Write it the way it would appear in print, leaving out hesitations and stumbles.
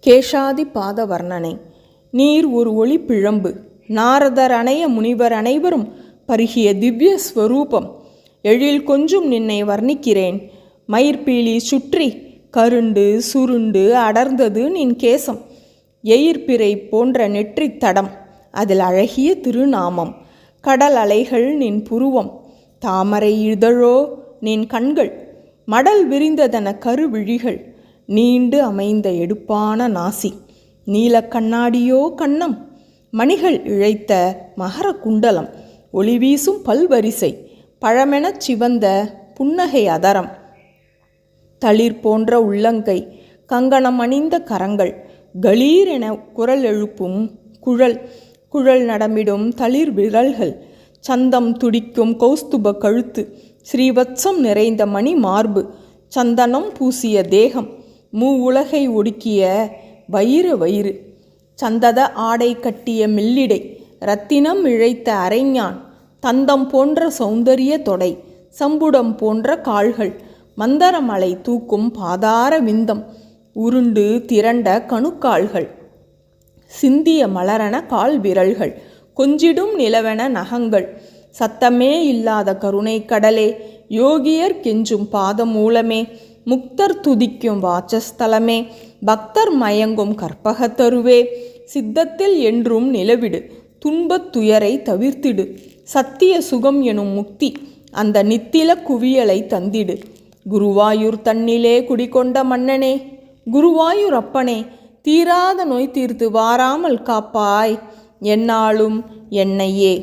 கேஷாதி பாத வர்ணனை. நீர் ஒரு ஒளி பிழம்பு. நாரதர் அணைய முனிவர் அனைவரும் பருகிய திவ்ய ஸ்வரூபம். எழில் கொஞ்சும் நின்னை வர்ணிக்கிறேன். மயிர்பீலி சுற்றி கருண்டு சுருண்டு அடர்ந்தது நின் கேசம். எயிர்பிறை போன்ற நெற்றித் தடம், அதில் அழகிய திருநாமம். கடல் அலைகள் நின் புருவம், தாமரை இதழோ நின் கண்கள். மடல் விரிந்ததன கருவிழிகள், நீண்டு அமைந்த எடுப்பான நாசி. நீல கண்ணாடியோ கன்னம், மணிகள் இழைத்த மகர குண்டலம். ஒளி வீசும் பல்வரிசை, பழமெனச் சிவந்த புன்னகை அதரம். தளிர் போன்ற உள்ளங்கை, கங்கணம் அணிந்த கரங்கள். கலீர் என குரல் எழுப்பும் குழல், குழல் நடமிடும் தளிர் விரல்கள். சந்தம் துடிக்கும் கௌஸ்துப கழுத்து, ஸ்ரீவத்சம் நிறைந்த மணி மார்பு. சந்தனம் பூசிய தேகம், உலகை ஒடுக்கிய வயிறு வயிறு. சந்தத ஆடை கட்டிய மெல்லிடை, இரத்தினம் இழைத்த அரைஞான். தந்தம் போன்ற சௌந்தரிய தொடை, சம்புடம் போன்ற கால்கள். மந்தரமலை தூக்கும் பாதார விந்தம், உருண்டு திரண்ட கணுக்கால்கள். சிந்திய மலரென கால் விரல்கள், கொஞ்சிடும் நிலவென நகங்கள். சத்தமே இல்லாத கருணை கடலே, யோகியர் கெஞ்சும் பாதமூலமே. முக்தர் துதிக்கும் வாசஸ்தலமே, பக்தர் மயங்கும் கற்பகத்தருவே. சித்தத்தில் என்றும் நிலவிடு, துன்பத் துயரை தவிர்த்திடு. சத்திய சுகம் எனும் முக்தி, அந்த நித்தில குவியலை தந்திடு. குருவாயூர் தன்னிலே குடிகொண்ட மன்னனே, குருவாயூர் அப்பனே, தீராத நோய் தீர்த்து வாராமல் காப்பாய் எந்நாளும் என்னையே.